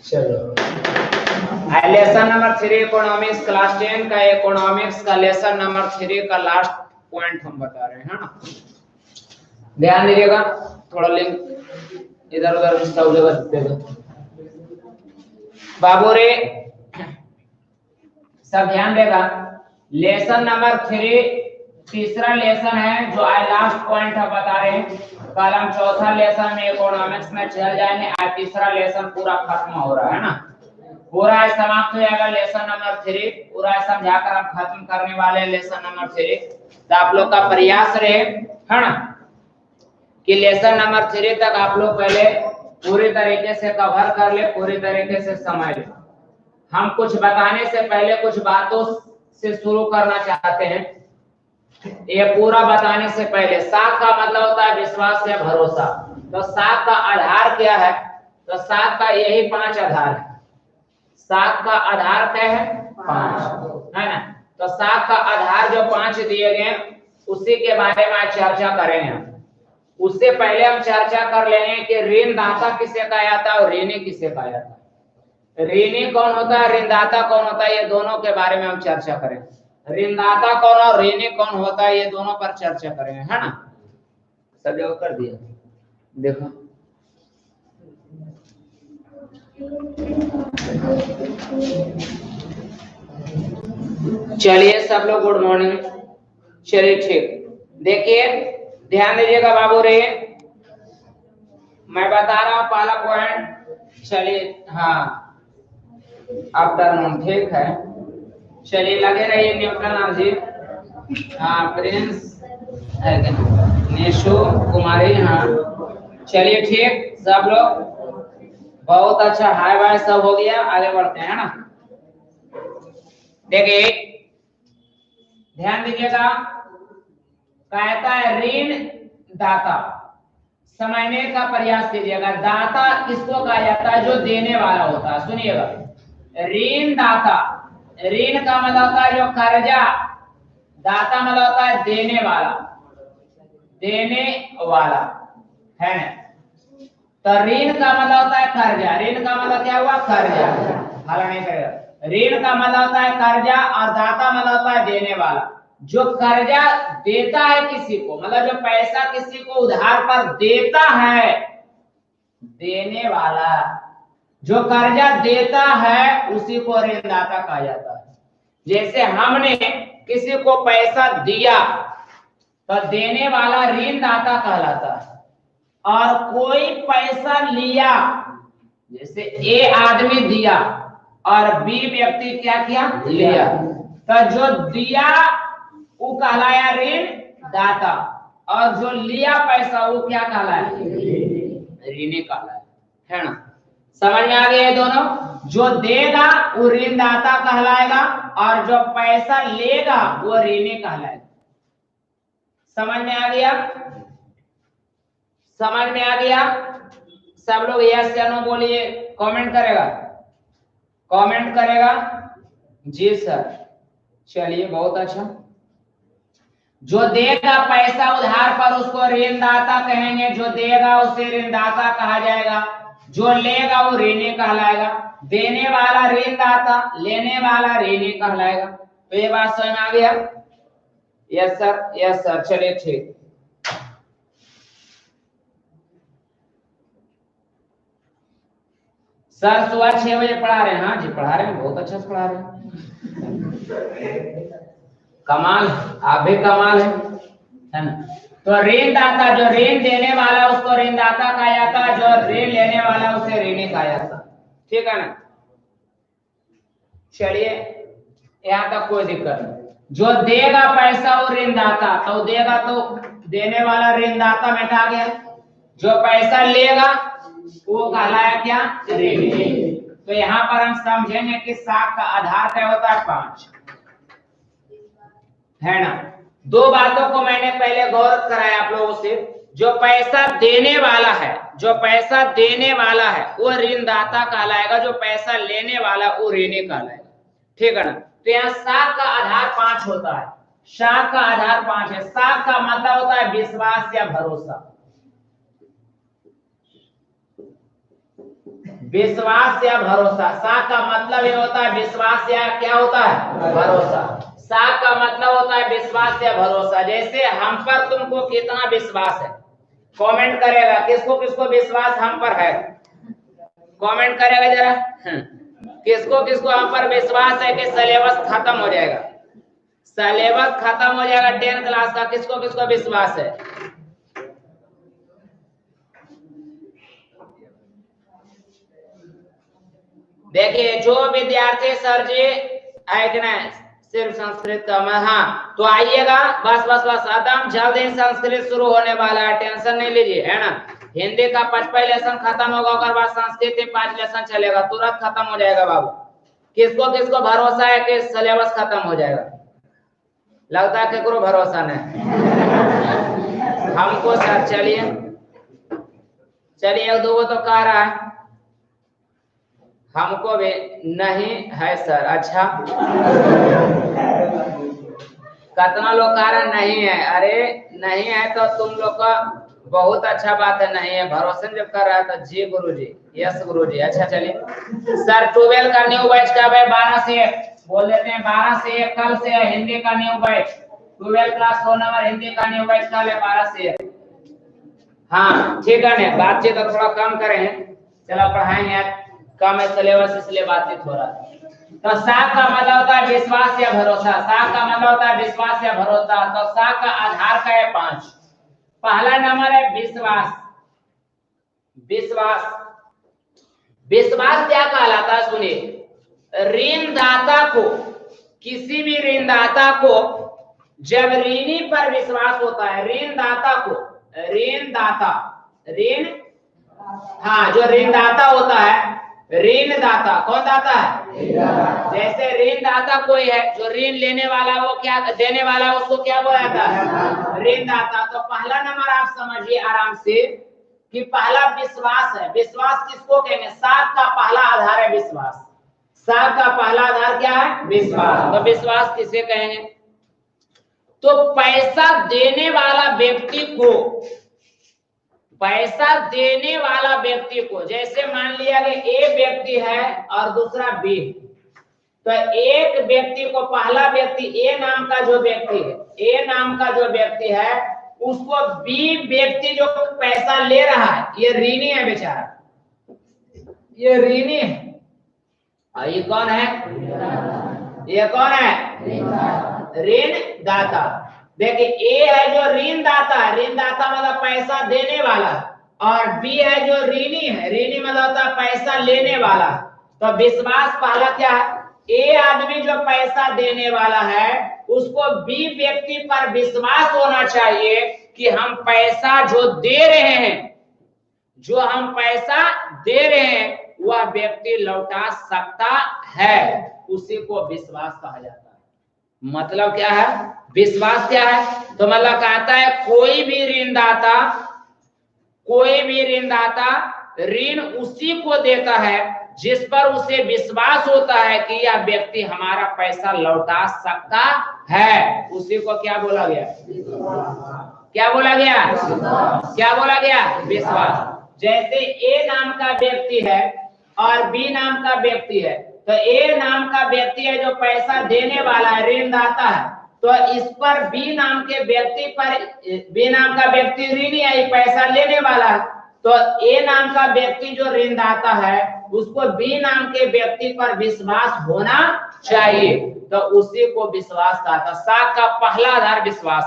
चलो lesson number 3 economics class 10 का economics का लेसन नंबर 3 का लास्ट पॉइंट हम बता रहे हैं ना। ध्यान दीजिएगा, थोड़ा लिंक इधर उधर सब जगह देगा बाबू रे, सब ध्यान देगा। लेसन नंबर 3 तीसरा लेसन है जो आज लास्ट पॉइंट हम बता रहे हैं। कल हम चौथा लेसन में इकोनॉमिक्स में चल जाएंगे, आज तीसरा लेसन पूरा खत्म हो रहा है ना, पूरा समाप्त हो जाएगा लेसन नंबर 3, पूरा समझाकर हम खत्म करने वाले हैं लेसन नंबर 3। तो आप लोग का प्रयास रहे है ना कि लेसन नंबर 3 तक आप लोग पहले पूरी तरीके से कवर कर ले, पूरी तरीके से समझ ले। हम कुछ बताने से पहले कुछ बातों से शुरू करना चाहते हैं। ये पूरा बताने से पहले साख का मतलब होता है विश्वास या भरोसा। तो साख का आधार क्या है? तो साख का यही 5 आधार है। साख का आधार क्या है? 5 है ना। तो साख का आधार जो 5 दिए गए उसी के बारे में आज चर्चा करेंगे। उससे पहले हम चर्चा कर लेंगे कि ऋणदाता किसे कहा जाता है और ऋणी किसे कहा जाता है। ऋणी कौन होता है, ऋणदाता कौन होता है, ये दोनों के बारे में हम चर्चा करेंगे। ऋणदाता कौन और ऋणी कौन होता है, ये दोनों पर चर्चा करेंगे, है ना। सब जगह कर दिया, देखो चलिए सब लोग गुड मॉर्निंग। चलिए ठीक, देखिए ध्यान दीजिएगा बाबू रे, मैं बता रहा हूँ पहला पॉइंट। चलिए हाँ आफ्टरनून ठीक है। चलिए लगे रहिए न्यूटन जी, हाँ प्रिंस है निशु कुमारी, हाँ चलिए ठीक सब लोग, बहुत अच्छा हाय बाय सब हो गया, आगे बढ़ते हैं ना। देखिए ध्यान दीजिएगा, कहता है ऋण दाता, समझने का प्रयास कीजिएगा। दाता किसको कहा जाता है? जो देने वाला होता है। सुनिएगा, ऋण दाता, ऋण का मतलब होता है जो कर्जा, दाता मतलब होता है देने वाला, देने वाला है ना। तो ऋण का मतलब होता है कर्जा, ऋण का मतलब क्या हुआ? कर्जा, हला नहीं करेगा। ऋण का मतलब होता है कर्जा और दाता मतलब होता है देने वाला। जो कर्जा देता है किसी को, मतलब जो पैसा किसी को उधार पर देता है, देने वाला, जो कर्जा देता है उसी को ऋणदाता कहा जाता है। जैसे हमने किसी को पैसा दिया तो देने वाला ऋणदाता कहलाता है, और कोई पैसा लिया, जैसे ए आदमी दिया और बी व्यक्ति क्या किया? लिया, तो जो दिया वो कहलाया ऋण दाता, और जो लिया पैसा वो क्या कहलाया? ऋणी कहलाया, है ना। समझ में आ गया ये दोनों? जो देगा वो ऋणदाता कहलाएगा और जो पैसा लेगा वो ऋणी कहलाएगा। समझ में आ गया? समझ में आ गया? सब लोग यस या नो बोलिए, कमेंट करेगा, कमेंट करेगा जी सर। चलिए बहुत अच्छा। जो देगा पैसा उधार पर उसको ऋणदाता कहेंगे, जो देगा उसे ऋणदाता कहा जाएगा, जो लेगा वो ऋणी कहलाएगा। देने वाला ऋणदाता, लेने वाला ऋणी कहलाएगा। तो ये बात समझ में आ गया? Yes sir, yes sir. चलिए ठीक, सर सुबह 6 बजे पढ़ा रहे हैं। हाँ जी पढ़ा रहे हैं, बहुत अच्छा से पढ़ा रहे हैं, कमाल, आप भी कमाल है ना। तो ऋणदाता, जो ऋण देने वाला उसको ऋणदाता कहा जाता है, जो ऋण लेने वाला उसे ऋणी कहा जाता है, ठीक है ना। चलिए यहाँ तक कोई दिक्कत नहीं। जो देगा पैसा वो ऋणदाता, तो देगा तो देने वाला ऋणदाता मिटा गया, जो पैसा लेगा वो कहलाया क्या? ऋणी। तो यहाँ पर हम समझेंगे कि साख का आधार क्या होता है? 5, है ना। दो बातों को मैंने पहले गौर कराया आप लोगों से। जो पैसा देने वाला है, जो पैसा देने वाला है वो ऋणदाता कहलाएगा, जो पैसा लेने वाला वो ऋणी कहलाएगा, ठीक है ना। तो यहाँ साख का आधार 5 होता है, साख का आधार 5 है। साख का मतलब होता है विश्वास या भरोसा, विश्वास या भरोसा। सा का मतलब ये होता है विश्वास या क्या होता है भरोसा। सा का मतलब होता है विश्वास या भरोसा। जैसे हम पर तुमको कितना विश्वास है, कमेंट करेगा किसको किसको विश्वास हम पर है, कमेंट करेगा जरा। किसको किसको हम पर विश्वास है कि सिलेबस खत्म हो जाएगा, सिलेबस खत्म हो जाएगा 10 क्लास का, किसको किसको विश्वास है? देखिए जो विद्यार्थी सर जी है कि नहीं सिर्फ संस्कृत का हाँ तो आइएगा, बस बस बस एकदम जल्दी संस्कृत शुरू होने वाला है, टेंशन नहीं लीजिए, है ना। हिंदी का 5 लेसन खत्म होगा, उसके बाद संस्कृत में 5 लेसन चलेगा, तुरंत खत्म हो जाएगा बाबू। किसको किसको भरोसा है कि सिलेबस खत्म हो जाएगा? लगता है केकरो भरोसा नहीं। हमको सर चलिए चलिए, 2 तो कह रहा है हमको भी नहीं है सर। अच्छा कितना लोग कह रहे नहीं है? अरे नहीं है तो तुम लोग का बहुत अच्छा बात है, नहीं है भरोसे जब कर रहा है तो जी गुरुजी, यस गुरुजी। अच्छा चलिए सर 12 का न्यू बैच कब है? 12 से 1 बोल देते हैं, 12 से 1 कल से है हिंदी का new batch, 12 class 4 number Hindi का न्यू बैच कल है 12 से 1। हाँ ठीक है ना, बातचीत तो थोड़ा कम करें, चलो पढ़ाएंगे, कम है सिलेबस इसलिए बातचीत हो रहा है। तो सा का मतलब होता है विश्वास या भरोसा। सा का मतलब होता है विश्वास या भरोसा। तो सा का आधार का है 5। पहला नंबर है विश्वास। विश्वास विश्वास क्या कहलाता है सुनिए, ऋणदाता को, किसी भी ऋणदाता को जब ऋणी पर विश्वास होता है, ऋणदाता को, ऋणदाता, ऋण हाँ जो ऋणदाता होता है, ऋणदाता कौन दाता है? जैसे ऋणदाता कोई है जो ऋण लेने वाला, वो क्या देने वाला, उसको क्या बोला जाता है? ऋणदाता। तो पहला नंबर आप समझिए आराम से कि पहला विश्वास है। विश्वास किसको कहेंगे? सात का पहला आधार है विश्वास। सात का पहला आधार क्या है? विश्वास। तो विश्वास किसे कहेंगे? तो पैसा देने वाला व्यक्ति को, पैसा देने वाला व्यक्ति को, जैसे मान लिया कि ए व्यक्ति है और दूसरा बी, तो एक व्यक्ति को, पहला व्यक्ति ए नाम का जो व्यक्ति है, ए नाम का जो व्यक्ति है, उसको बी व्यक्ति जो पैसा ले रहा है, ये ऋणी है बेचारा, ये ऋणी है। और ये कौन है? ये कौन है? ऋणदाता। देखिए ए है जो ऋणदाता है, ऋणदाता मतलब पैसा देने वाला, और बी है जो ऋणी है, ऋणी मतलब पैसा लेने वाला। तो विश्वास पहला क्या है? ए आदमी जो पैसा देने वाला है उसको बी व्यक्ति पर विश्वास होना चाहिए कि हम पैसा जो दे रहे हैं, जो हम पैसा दे रहे हैं वह व्यक्ति लौटा सकता है, उसी को विश्वास कहा जाता है। मतलब क्या है? विश्वास क्या है? तो मतलब कहता है कोई भी ऋणदाता, कोई भी ऋणदाता ऋण उसी को देता है जिस पर उसे विश्वास होता है कि यह व्यक्ति हमारा पैसा लौटा सकता है, उसी को क्या बोला गया? क्या बोला गया? क्या बोला गया? विश्वास। जैसे ए नाम का व्यक्ति है और बी नाम का व्यक्ति है, तो ए नाम का व्यक्ति है जो पैसा देने वाला है, ऋणदाता है, तो इस पर बी नाम के व्यक्ति पर, बी नाम का व्यक्ति ऋणी है, पैसा लेने वाला है, तो ए नाम का व्यक्ति जो ऋणदाता है उसको बी नाम के व्यक्ति पर विश्वास होना चाहिए, तो उसी को विश्वास कहा था। सात का पहला आधार विश्वास,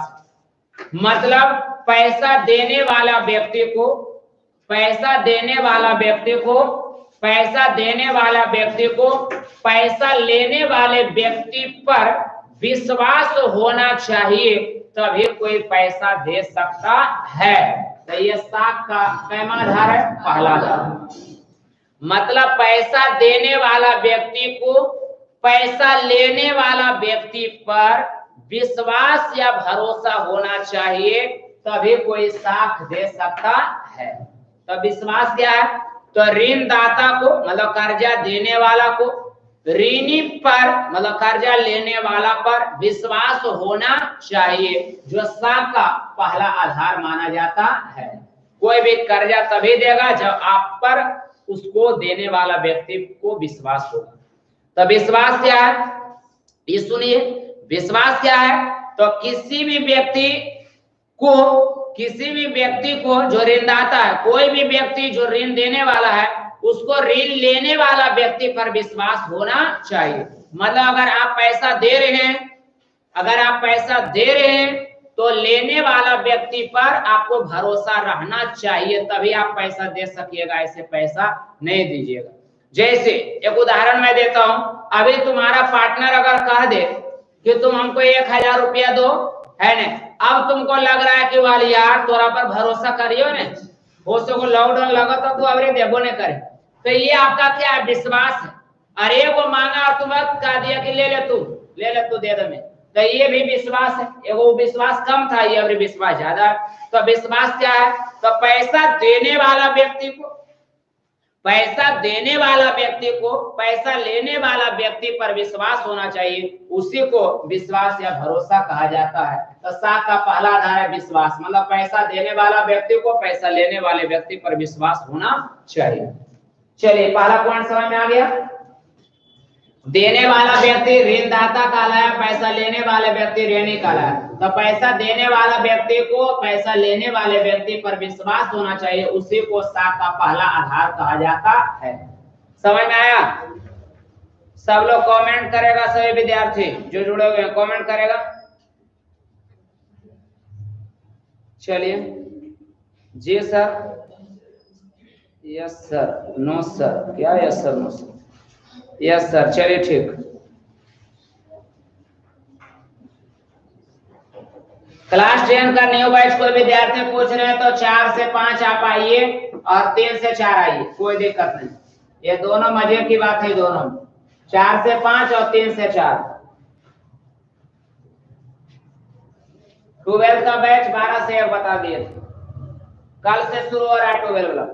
मतलब पैसा देने वाला व्यक्ति को, पैसा देने वाला व्यक्ति को, पैसा देने वाला व्यक्ति को पैसा लेने वाले व्यक्ति पर विश्वास होना चाहिए, तभी कोई पैसा दे सकता है। तो ये सात का कैमा आधार है? पहला आधार। मतलब पैसा देने वाला व्यक्ति को पैसा लेने वाला व्यक्ति पर विश्वास या भरोसा होना चाहिए, तभी कोई साख दे सकता है। तो विश्वास क्या है? तो ऋणदाता को मतलब कर्जा देने वाला को, ऋणी पर मतलब कर्जा लेने वाला पर विश्वास होना चाहिए, जो साख का पहला आधार माना जाता है। कोई भी कर्जा तभी देगा जब आप पर उसको देने वाला व्यक्ति को विश्वास होगा। तो विश्वास क्या है, ये सुनिए, विश्वास क्या है? तो किसी भी व्यक्ति को जो ऋणदाता है, कोई भी व्यक्ति जो ऋण देने वाला है, उसको ऋण लेने वाला व्यक्ति पर विश्वास होना चाहिए। मतलब अगर आप पैसा दे रहे हैं तो लेने वाला व्यक्ति पर आपको भरोसा रहना चाहिए, तभी आप पैसा दे सकिएगा, ऐसे पैसा नहीं दीजिएगा। जैसे एक उदाहरण मैं देता हूं, अभी तुम्हारा पार्टनर अगर कह दे कि तुम हमको 1000 रुपया दो, है ना, अब तुमको लग रहा है कि वाली यार तोरा पर भरोसा करियो ने, हो सको लॉकडाउन लगा तो तू अवरे देबो ने करे, तो ये आपका क्या है, विश्वास है। अरे वो मांगा और तुम कह दिया कि ले ले तू दे दे में, तो ये भी विश्वास है। एगो विश्वास कम था, ये अभी विश्वास ज्यादा है। तो विश्वास क्या है? तो पैसा देने वाला व्यक्ति को पैसा लेने वाला व्यक्ति पर विश्वास होना चाहिए, उसी को विश्वास या भरोसा कहा जाता है। तो साख का पहला आधार है विश्वास, मतलब पैसा देने वाला व्यक्ति को पैसा लेने वाले व्यक्ति पर विश्वास होना चाहिए। चलिए पहला पॉइंट समझ में आ गया। देने वाला व्यक्ति ऋणदाता कहलाया, पैसा लेने वाले व्यक्ति ऋणी कहलाया। तो पैसा देने वाला व्यक्ति को पैसा लेने वाले व्यक्ति पर विश्वास होना चाहिए, उसी को साख का पहला आधार कहा जाता है। समझ में आया? सब लोग कमेंट करेगा, सभी विद्यार्थी जो जुड़े हुए हैं कमेंट करेगा। चलिए जी sir, yes sir, no sir, क्या yes sir, no sir, yes sir, चलिए ठीक। क्लास 10 का न्यू बैच कोई विद्यार्थी पूछ रहे हैं तो 4 से 5 आप आइए और 3 से 4 आइए, कोई दिक्कत नहीं, ये दोनों मजे की बात है, दोनों 4 से 5 और 3 से 4। 12 का बैच 12 से 1 बता दिए, कल से शुरू हो रहा है 12 वाला।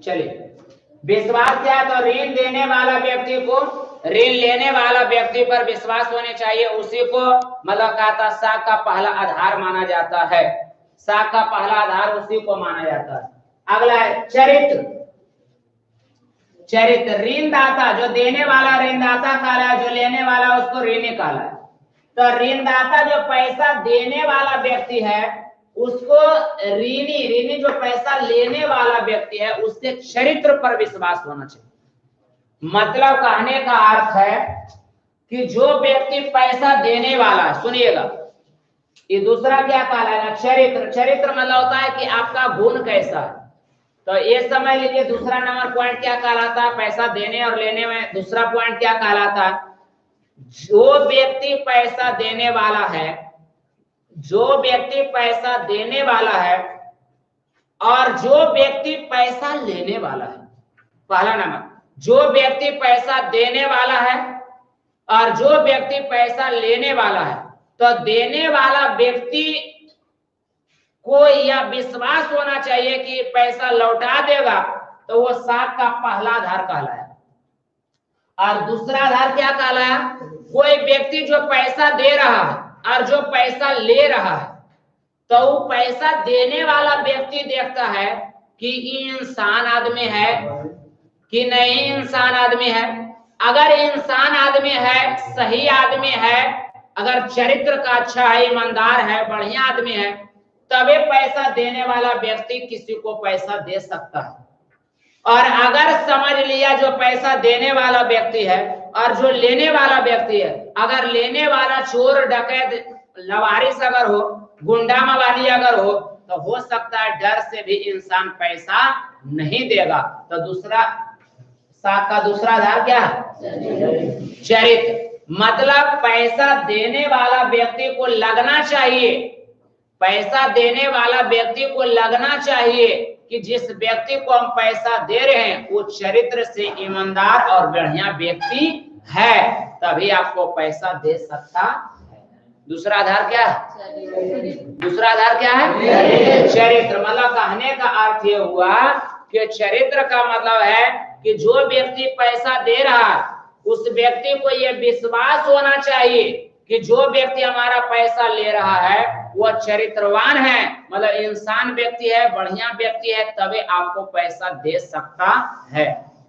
चलिए विश्वास क्या है? तो ऋण देने वाला व्यक्ति को ऋण लेने वाला व्यक्ति पर विश्वास होने चाहिए, उसी को मतलब कहता साख का पहला आधार माना जाता है। साख का पहला आधार उसी को माना जाता है। अगला है चरित्र। ऋणदाता जो देने वाला ऋणदाता कहला है, जो लेने वाला उसको ऋणी कहला है। तो ऋणदाता जो पैसा देने वाला व्यक्ति है उसको ऋणी जो पैसा लेने वाला व्यक्ति है उसके चरित्र पर विश्वास होना चाहिए। मतलब कहने का अर्थ है कि जो व्यक्ति पैसा देने वाला है, सुनिएगा, ये दूसरा क्या कहलाएगा? चरित्र मतलब होता है कि आपका गुण कैसा है। तो ये समझ लीजिए दूसरा नंबर पॉइंट क्या कहलाता है, पैसा देने और लेने में दूसरा पॉइंट क्या कहलाता है? जो व्यक्ति पैसा देने वाला है, जो व्यक्ति पैसा देने वाला है और जो व्यक्ति पैसा लेने वाला है। पहला नंबर, जो व्यक्ति पैसा देने वाला है और जो व्यक्ति पैसा लेने वाला है, तो देने वाला व्यक्ति को यह विश्वास होना चाहिए कि पैसा लौटा देगा, तो वो साख का पहला आधार कहलाया। और दूसरा आधार क्या कहलाया? कोई व्यक्ति जो पैसा दे रहा है और जो पैसा ले रहा है, तो वो पैसा देने वाला व्यक्ति देखता है कि इंसान आदमी है कि नहीं इंसान आदमी है। अगर इंसान आदमी है, सही आदमी है, अगर चरित्र का अच्छा है, ईमानदार है, बढ़िया आदमी है, तभी पैसा देने वाला व्यक्ति किसी को पैसा दे सकता है। और अगर समझ लिया जो पैसा देने वाला व्यक्ति है और जो लेने वाला व्यक्ति है, अगर लेने वाला चोर डकैत लवारिस अगर हो, गुंडा मवाली अगर हो, तो हो सकता है डर से भी इंसान पैसा नहीं देगा। तो दूसरा साख का दूसरा आधार क्या है? चरित्र। मतलब पैसा देने वाला व्यक्ति को लगना चाहिए, पैसा देने वाला व्यक्ति को लगना चाहिए कि जिस व्यक्ति को हम पैसा दे रहे हैं वो चरित्र से ईमानदार और बढ़िया व्यक्ति है, तभी आपको पैसा दे सकता है। दूसरा आधार क्या है? दूसरा आधार क्या है? चरित्र। मतलब कहने का अर्थ ये हुआ कि चरित्र का मतलब है कि जो व्यक्ति पैसा दे रहा है उस व्यक्ति को यह विश्वास होना चाहिए कि जो व्यक्ति हमारा पैसा ले रहा है वो चरित्रवान है, मतलब इंसान व्यक्ति है, बढ़िया व्यक्ति है, तभी आपको पैसा दे सकता है।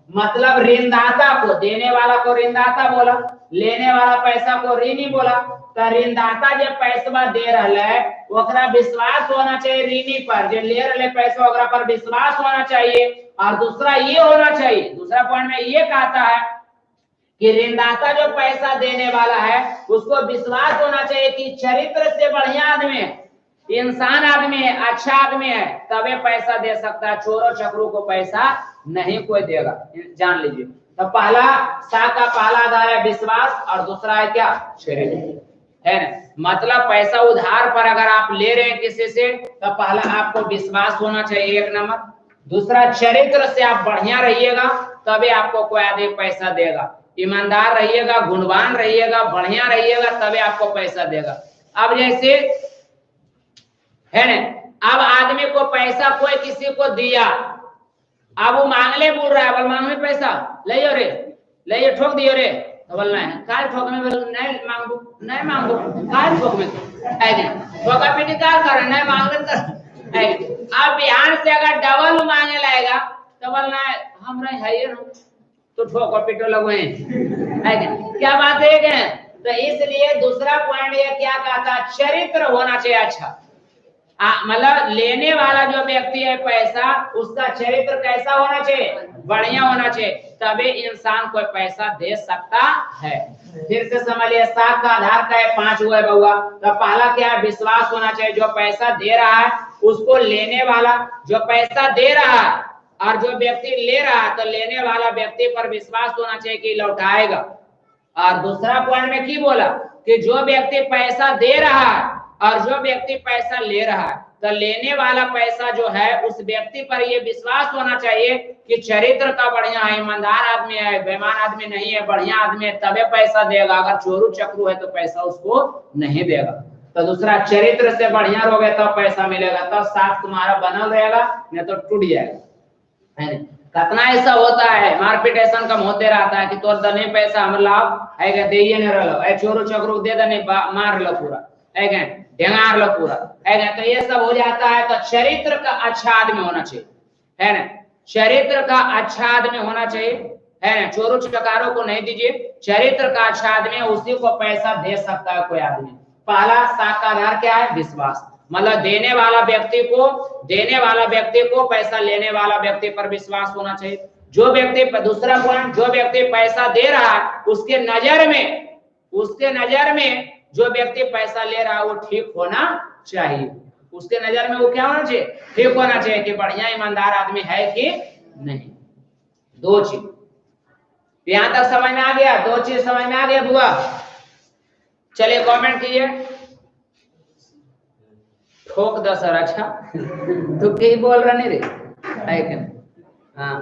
मतलब ऋणदाता को, देने वाला को ऋणदाता बोला, लेने वाला पैसा को ऋणी बोला। तो ऋणदाता जब पैसा दे रहा है ओकरा विश्वास होना चाहिए ऋणी पर, जो ले रहे पैसा ओकरा पर विश्वास होना चाहिए। और दूसरा ये होना चाहिए, दूसरा पॉइंट में ये कहता है कि ऋणदाता जो पैसा देने वाला है उसको विश्वास होना चाहिए कि चरित्र से बढ़िया आदमी है, इंसान आदमी है, अच्छा आदमी है, तबे पैसा दे सकता है। चोरों चक्रों को पैसा नहीं कोई देगा, जान लीजिए। तो पहला सा का पहला आधार है विश्वास और दूसरा है क्या, चरित्र, है ना। मतलब पैसा उधार पर अगर आप ले रहे हैं किसी से तो पहला आपको विश्वास होना चाहिए, एक नंबर। दूसरा चरित्र से आप बढ़िया रहिएगा तभी आपको कोई आदमी पैसा देगा। ईमानदार रहिएगा, गुणवान रहिएगा, बढ़िया रहिएगा तभी आपको पैसा देगा। अब जैसे है ना, अब आदमी को पैसा कोई किसी को दिया, अब वो मांगले बोल रहा है, बोल मांगने पैसा ले रे, ले ठोक दियो रे, तो बोलना है काल ठोक में, बोल नहीं मांगू, नहीं मांगू, काल ठोक में ठोका पीटी काल कर, नहीं मांगन कर। अब बिहान से अगर डबल मांगे लाएगा तो बोलना है हमरा है ना, तो ठोको पीटो लगो क्या बात है। तो इसलिए दूसरा पॉइंट ये क्या कहता, चरित्र होना चाहिए अच्छा। मतलब लेने वाला जो व्यक्ति है पैसा, उसका चरित्र कैसा होना चाहिए, बढ़िया होना चाहिए, तभी इंसान कोई पैसा दे सकता है। फिर से समझिए, 7 का आधार का है, 5 हुआ है बउआ। तो पहला क्या है, विश्वास होना चाहिए, जो पैसा दे रहा है उसको लेने वाला, जो पैसा दे रहा है और जो व्यक्ति ले रहा है, तो लेने वाला व्यक्ति पर विश्वास होना चाहिए कि लौटाएगा। और दूसरा पॉइंट में की बोला कि जो व्यक्ति पैसा दे रहा है और जो व्यक्ति पैसा ले रहा है, तो लेने वाला पैसा जो है उस व्यक्ति पर ये विश्वास होना चाहिए कि चरित्र का बढ़िया है, ईमानदार आदमी है, बेईमान आदमी नहीं है, बढ़िया आदमी है, तबे पैसा देगा। अगर चोरू चक्रू है तो पैसा उसको नहीं देगा। तो दूसरा चरित्र से बढ़िया रहोगे तब पैसा मिलेगा, तब साथ तुम्हारा बनल रहेगा, नहीं तो टूट जाएगा। कितना ऐसा होता है, मारपीट ऐसा कम होते रहता है कि तोर दने पैसा हम लाभ है दे नहीं रहो, चोरू चक्रू दे दने मार लो पूरा है, ढेंगार लो पूरा है। तो ये सब हो जाता है। तो चरित्र का अच्छा आदमी होना चाहिए, है ना, चरित्र का अच्छा आदमी होना चाहिए, है ना। चोरों चकारों को नहीं दीजिए, चरित्र का अच्छा आदमी है, उसी को पैसा दे सकता है कोई आदमी। पहला साख का आधार क्या है, विश्वास। मतलब देने वाला व्यक्ति को पैसा लेने वाला व्यक्ति पर विश्वास होना चाहिए। जो व्यक्ति, दूसरा पॉइंट, जो व्यक्ति पैसा दे रहा है उसके नजर में जो व्यक्ति पैसा ले रहा है वो ठीक होना चाहिए। उसके नजर में वो क्या होना चाहिए, ठीक होना चाहिए कि बढ़िया ईमानदार आदमी है कि नहीं। 2 चीज यहां तक समझ में आ गया, 2 चीज समझ में आ गया बुआ। चलिए कमेंट कीजिए, ठोक 10 सर। अच्छा तो कहीं बोल रहा नहीं रे, हाँ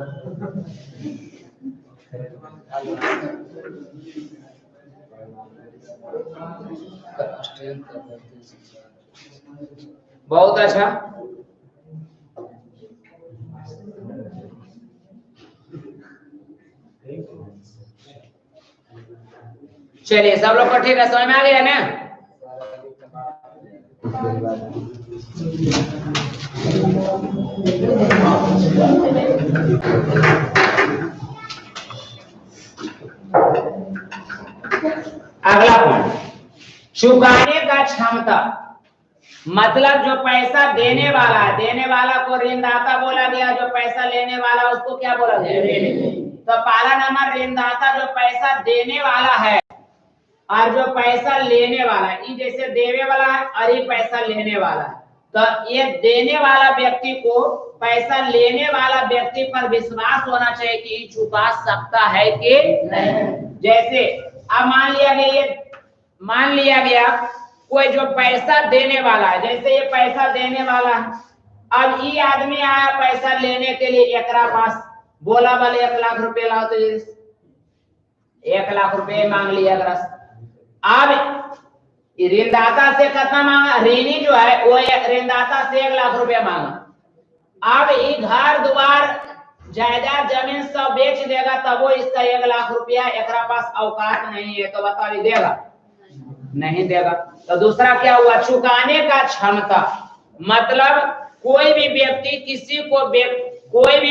बहुत अच्छा। चलिए सब लोग को ठीक है, समझ में आ गया ना। अगला पॉइंट, चुकाने का क्षमता। मतलब जो पैसा देने वाला है, देने वाला को ऋणदाता बोला गया, जो पैसा लेने वाला उसको क्या बोला गया, ऋणी। तो पहला नंबर ऋणदाता जो पैसा देने वाला है और जो पैसा लेने वाला है, ये जैसे देने वाला है और ये पैसा लेने वाला है। तो ये देने वाला व्यक्ति को पैसा लेने वाला व्यक्ति पर विश्वास होना चाहिए कि ये चुका सकता है कि नहीं। जैसे अब मान लिया गया कोई जो पैसा देने वाला है, जैसे ये पैसा देने वाला है, अब ये आदमी आया पैसा लेने के लिए, एकरा पास बोला वाले 1 लाख रुपए लाओ, तो 1 लाख रुपए मांग लिया। अब ऋणदाता से कितना मांगा, ऋणी जो है वो ऋणदाता से 1 लाख रुपया मांगा। अब ये घर द्वार जायदाद जमीन सब बेच देगा तब वो इसका 1 लाख रुपया, एकरा पास औकात नहीं है तो बताइए देगा, नहीं देगा। तो दूसरा क्या हुआ, चुकाने का क्षमता, मतलब कोई भी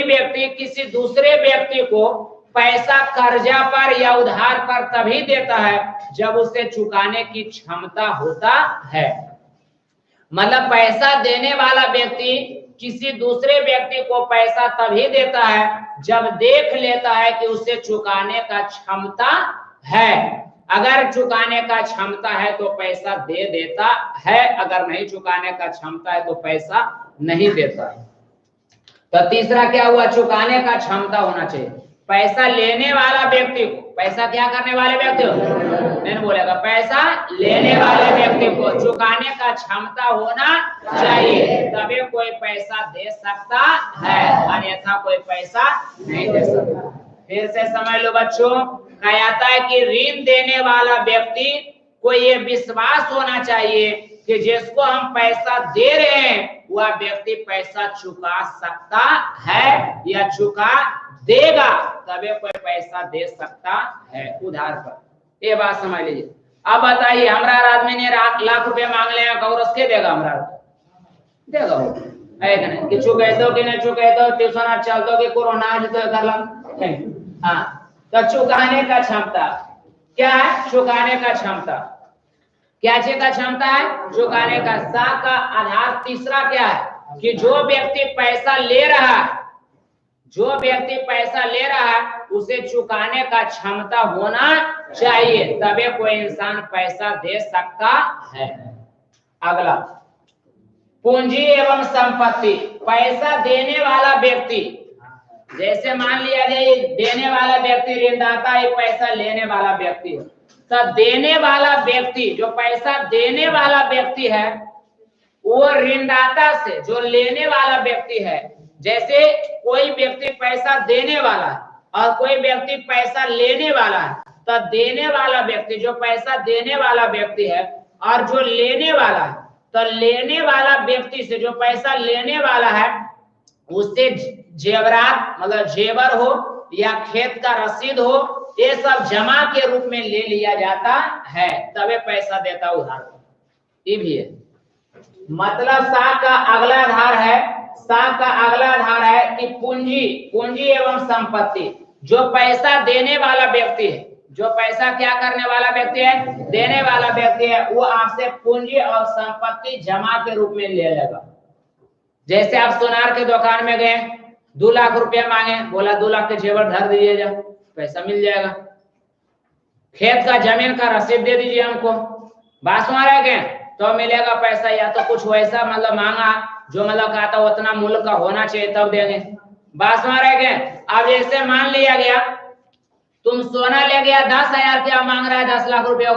व्यक्ति किसी दूसरे व्यक्ति को पैसा कर्जा पर या उधार पर तभी देता है जब उसे चुकाने की क्षमता होता है। मतलब पैसा देने वाला व्यक्ति किसी दूसरे व्यक्ति को पैसा तभी देता है जब देख लेता है कि उसे चुकाने का क्षमता है। अगर चुकाने का क्षमता है तो पैसा दे देता है, अगर नहीं चुकाने का क्षमता है तो पैसा नहीं देता है। तो तीसरा क्या हुआ, चुकाने का क्षमता होना चाहिए। पैसा लेने वाला व्यक्ति को, पैसा क्या करने वाले व्यक्ति को, नहीं बोलेगा, पैसा लेने वाले व्यक्ति को चुकाने का क्षमता होना चाहिए, तभी कोई पैसा दे सकता है, अन्यथा कोई पैसा नहीं दे सकता। फिर से समझ लो बच्चों, कहता है कि ऋण देने वाला व्यक्ति को ये विश्वास होना चाहिए कि जिसको हम पैसा दे रहे हैं वह व्यक्ति पैसा चुका सकता है या चुका देगा, तभी कोई पैसा दे सकता है उधार पर। ये बात समझ लीजिए। अब बताइए, हमारा आदमी ने लाख रुपए मांग लिया, कौरस के देगा, हमारा देगा है कि नहीं, कि चुके दो कि नहीं चुके दो, ट्यूशन चल दो कि कोरोना कर, हाँ। तो चुकाने का क्षमता क्या है, चुकाने का क्षमता क्या चीज का क्षमता है, चुकाने का। सा का आधार तीसरा क्या है कि जो व्यक्ति पैसा ले रहा है, जो व्यक्ति पैसा ले रहा है उसे चुकाने का क्षमता होना चाहिए, तभी कोई इंसान पैसा दे सकता है। अगला, पूंजी एवं संपत्ति। पैसा देने वाला व्यक्ति, जैसे मान लिया जाए देने वाला व्यक्ति ऋणदाता है, पैसा लेने वाला व्यक्ति है, तो देने वाला व्यक्ति, जो पैसा देने वाला व्यक्ति है वो ऋणदाता से जो लेने वाला व्यक्ति है, जैसे कोई व्यक्ति पैसा देने वाला है और कोई व्यक्ति पैसा लेने वाला है, तो देने वाला व्यक्ति जो पैसा देने वाला व्यक्ति है और जो लेने वाला है, तो लेने वाला व्यक्ति से जो पैसा लेने वाला है उससे जेवरात मतलब जेवर हो या खेत का रसीद हो, ये सब जमा के रूप में ले लिया जाता है, तबे पैसा देता उधार। ये भी है, मतलब सा का अगला आधार है, सा का अगला आधार है कि पूंजी एवं संपत्ति। जो पैसा देने वाला व्यक्ति है, जो पैसा क्या करने वाला व्यक्ति है, देने वाला व्यक्ति है, वो आपसे पूंजी और संपत्ति जमा के रूप में ले लेगा। जैसे आप सोनार के दुकान में गए, 2 लाख रुपया मांगे, बोला 2 लाख के जेवर धर दीजिए, जा पैसा मिल जाएगा। खेत का जमीन का रसीद दे दीजिए हमको, बात मारे गए तो मिलेगा पैसा। या तो कुछ वैसा मतलब मांगा जो मतलब कहा था उतना मूल्य का होना चाहिए तब देंगे, बात मारे गए। अब जैसे मान लिया गया तुम सोना ले गया 10,000 क्या मांग रहा है, 10 लाख रुपया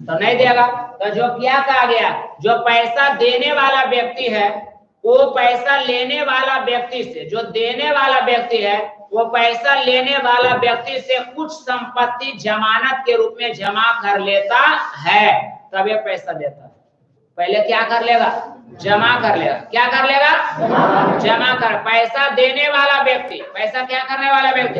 तो नहीं देगा। तो जो क्या कहा गया, जो पैसा देने वाला व्यक्ति है वो पैसा लेने वाला व्यक्ति से, जो देने वाला व्यक्ति है वो पैसा लेने वाला व्यक्ति से कुछ संपत्ति जमानत के रूप में जमा कर लेता है, तब ये पैसा देता है। पहले क्या कर लेगा, जमा कर लेगा। क्या कर लेगा, जमा कर। पैसा देने वाला व्यक्ति, पैसा क्या करने वाला व्यक्ति,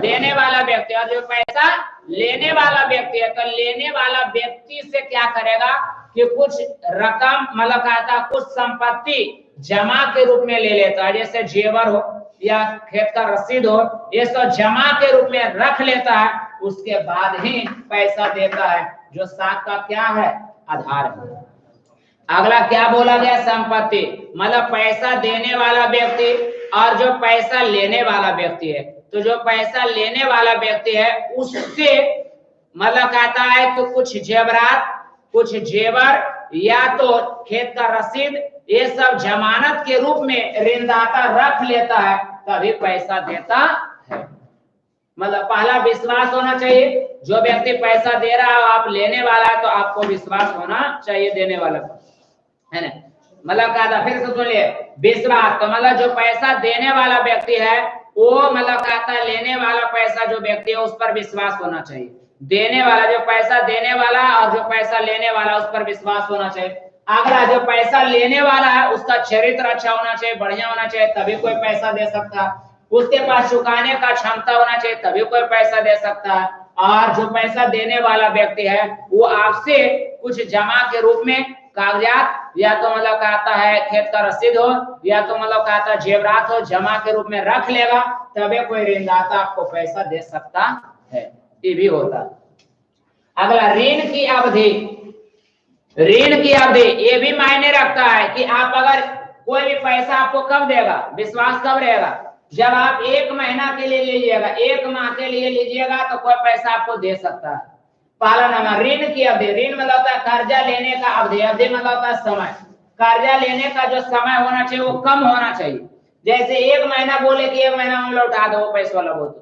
देने वाला व्यक्ति, और जो पैसा लेने वाला व्यक्ति है, तो लेने वाला व्यक्ति से क्या करेगा कि कुछ रकम मतलब कहता कुछ संपत्ति जमा के रूप में ले लेता है, जैसे जेवर हो या खेत का रसीद हो, ये सब जमा के रूप में रख लेता है, उसके बाद ही पैसा देता है, जो साख का क्या है, आधार है। अगला क्या बोला गया, संपत्ति, मतलब पैसा देने वाला व्यक्ति और जो पैसा लेने वाला व्यक्ति है। तो जो पैसा लेने वाला व्यक्ति है उससे मतलब कहता है कि कुछ जेवरात, कुछ जेवर या तो खेत का रसीद, ये सब जमानत के रूप में ऋणदाता रख लेता है, तभी पैसा देता है। मतलब पहला विश्वास होना चाहिए, जो व्यक्ति पैसा दे रहा है आप लेने वाला है तो आपको विश्वास होना चाहिए देने वाला है ना। मतलब कहा था, फिर से सुनिए, विश्वास तो मतलब जो पैसा देने वाला व्यक्ति है वो मतलब कहता है लेने वाला पैसा जो व्यक्ति है उस पर विश्वास होना चाहिए। देने वाला, जो पैसा देने वाला और जो पैसा लेने वाला, उस पर विश्वास होना चाहिए। अगला, जो पैसा लेने वाला है उसका चरित्र अच्छा होना चाहिए, बढ़िया होना चाहिए, तभी कोई पैसा दे सकता है। उसके पास चुकाने का क्षमता होना चाहिए, तभी कोई पैसा दे सकता है। और जो पैसा देने वाला व्यक्ति है वो आपसे कुछ जमा के रूप में कागजात, या तो मतलब कहता है खेत का रसीद हो, या तो मतलब कहता है जेवरात हो, जमा के रूप में रख लेगा, तभी कोई ऋणदाता आपको पैसा दे सकता है। ये भी होता है। अगला ऋण की अवधि। ऋण की अवधि ये भी मायने रखता है कि आप अगर कोई भी पैसा आपको कब देगा, विश्वास कब रहेगा, जब आप 1 महीना के लिए लीजिएगा, 1 माह के लिए लीजिएगा तो कोई पैसा आपको दे सकता है। पहला नंबर ऋण की अवधि। ऋण मतलब होता है कर्जा लेने का अवधि, अवधि मतलब होता है समय। कर्जा लेने का जो समय होना चाहिए वो कम होना चाहिए। जैसे 1 महीना बोले कि 1 महीना में लौटा दो वो पैसा वाला, बोल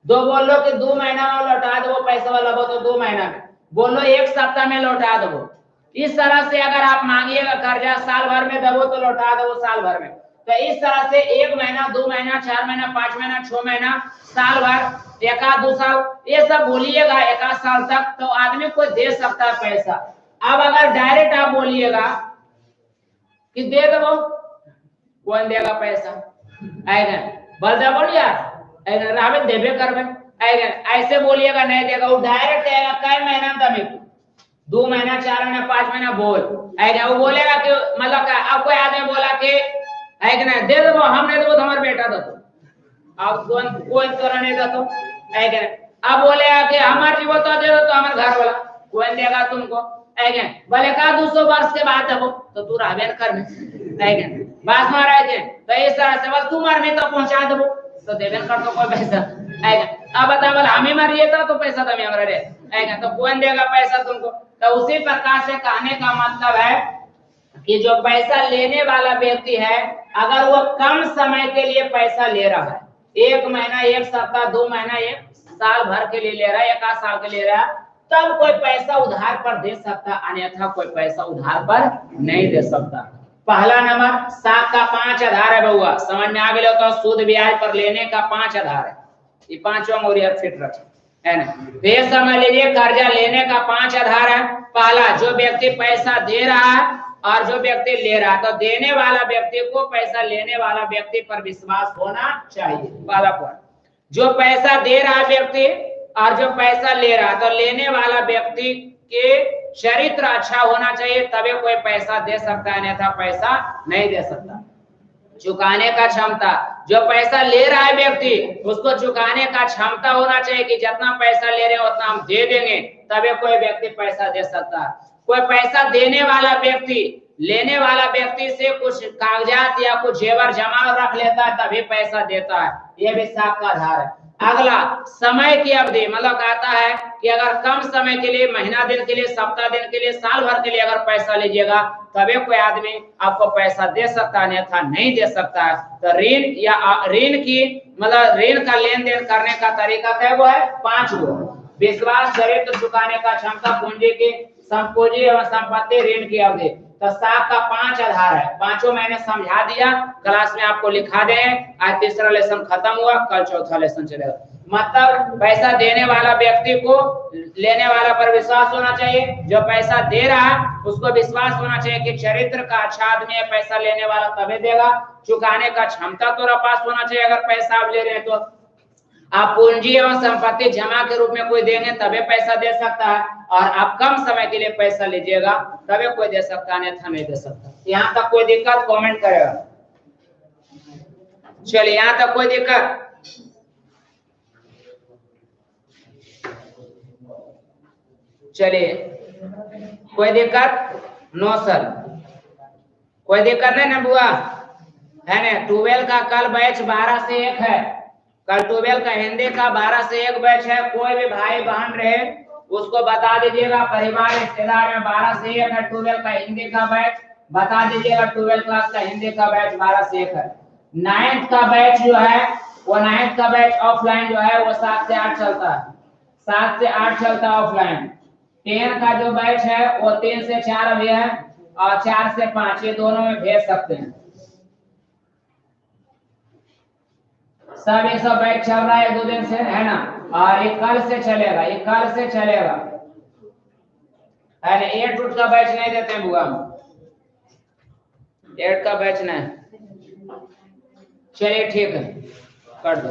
दो बोलो कि 2 महीना में लौटा दो वो पैसा वाला, बोल तो 2 महीना में, बोलो 1 सप्ताह में लौटा दो। इस तरह से अगर आप मांगिएगा कर्जा साल भर में दबो तो लौटा दो साल भर में। तो इस तरह से 1 महीना, 2 महीना, 4 महीना, 5 महीना, 6 महीना, साल भर, 1 आध 2 साल, ये सब बोलिएगा 1 आध साल तक तो आदमी को दे सकता है पैसा। अब अगर डायरेक्ट आप बोलिएगा कि दे दो, कौन देगा पैसा, आएगा बलदा बोल यार रावे देबे करबे, आएगा ऐसे बोलिएगा नहीं देगा, वो डायरेक्ट आएगा कई महीना तक, 2 महीना, 4 महीना, 5 महीना बोल आएगा। वो बोलेगा कि मतलब क्या, अब कोई आदमी बोला कि है ना दे दो, हम नहीं देबो तो हमारे बेटा दो, अब कौन तोरा नहीं दो, है क्या। अब बोलेगा कि हमारे जीवो तो दे दो तो हमारे घर वाला, कौन देगा तुमको, है क्या। बोले का 200 वर्ष के बाद देबो तो तू रहबे कर में, है क्या, बात मारा है। तो इस तरह से बस तू मर में तो पहुंचा देबो तो देबे कर तो कोई पैसा, है क्या। अब बता बोले हमें मरिए तो पैसा तो हमारे रे, है क्या, तो कौन देगा पैसा तुमको। तो उसी प्रकार से कहने का मतलब है कि जो पैसा लेने वाला व्यक्ति है, अगर वो कम समय के लिए पैसा ले रहा है, 1 महीना, 1 सप्ताह, 2 महीना, 1 साल भर के लिए ले रहा है, 1 आध साल के लिए ले रहा है, तब कोई पैसा उधार पर दे सकता, अन्यथा कोई पैसा उधार पर नहीं दे सकता। पहला नंबर 7 का 5 आधार है बउआ, समझ में आ गया तो सूद ब्याज पर लेने का 5 आधार है, ये 5वां और ये फिट रखें, है ना। तो समझ लीजिए कर्जा लेने का 5 आधार है। पहला, जो व्यक्ति पैसा दे रहा है और जो व्यक्ति ले रहा है, तो देने वाला व्यक्ति को पैसा लेने वाला व्यक्ति पर विश्वास होना चाहिए, पहला पॉइंट। जो पैसा दे रहा व्यक्ति और जो पैसा ले रहा, तो लेने वाला व्यक्ति के चरित्र अच्छा होना चाहिए, तभी कोई पैसा दे सकता है, अन्यथा पैसा नहीं दे सकता। चुकाने का क्षमता, जो पैसा ले रहा है व्यक्ति उसको चुकाने का क्षमता होना चाहिए कि जितना पैसा ले रहे हैं उतना हम दे देंगे, तभी कोई व्यक्ति पैसा दे सकता है। कोई पैसा देने वाला व्यक्ति लेने वाला व्यक्ति से कुछ कागजात या कुछ जेवर जमा रख लेता है तभी पैसा देता है, यह भी 7 का आधार है। अगला, समय की अवधि, मतलब कहता है कि अगर कम समय के लिए, महीना दिन के लिए, सप्ताह दिन के लिए, साल भर के लिए अगर पैसा लीजिएगा तभी कोई आदमी आपको पैसा दे सकता है, अन्यथा नहीं दे सकता है। तो ऋण या ऋण की मतलब ऋण का लेन देन करने का तरीका क्या वो है 5 गो। विश्वास, चरित्र, चुकाने का क्षमता, पूंजी की संपूंजी एवं संपत्ति, ऋण की अवधि। तो 7 का 5 आधार है, पांचों मैंने समझा दिया, क्लास में आपको लिखा दे। आज तीसरा लेसन खत्म हुआ, कल चौथा लेसन चलेगा। मतलब पैसा देने वाला व्यक्ति को लेने वाला पर विश्वास होना चाहिए, जो पैसा दे रहा है उसको विश्वास होना चाहिए कि चरित्र का अच्छा आदमी है, पैसा लेने वाला तभी देगा। चुकाने का क्षमता तोरा पास होना चाहिए, अगर पैसा आप ले रहे हैं तो आप पूंजी एवं संपत्ति जमा के रूप में कोई देंगे तभी पैसा दे सकता है, और आप कम समय के लिए पैसा लीजिएगा तभी कोई दे सकता है, अन्यथा नहीं दे सकता। यहाँ तक कोई दिक्कत कमेंट करेगा। चलिए यहाँ तक कोई दिक्कत, चलिए कोई दिक्कत नो सर, कोई दिक्कत नहीं ना बुआ, है ना। 12 का कल बैच 12 से 1 है, कल 12 का हिंदी का 12 से 1 बैच है। कोई भी भाई बहन रहे उसको बता दीजिएगा, परिवार रिश्तेदार में 12 से 1 है 12 का हिंदी का बैच, बता दीजिएगा 12 क्लास का हिंदी का बैच 12 से 1 है। 9th का बैच जो है वो 9th का बैच ऑफलाइन जो है वो 7 से 8 चलता है, 7 से 8 चलता है ऑफलाइन। 10 का जो बैच है वो 3 से 4 अभी है, और 4 से 5 ये दोनों में भेज सकते हैं। सब ये सब बैच चल रहा है 2 दिन से, है ना। और ये कल से चलेगा, ये कल से चलेगा, है ना। 8 का बैच नहीं देते हैं बुआ, 8 का बैच नहीं। चलिए ठीक है, कर दो।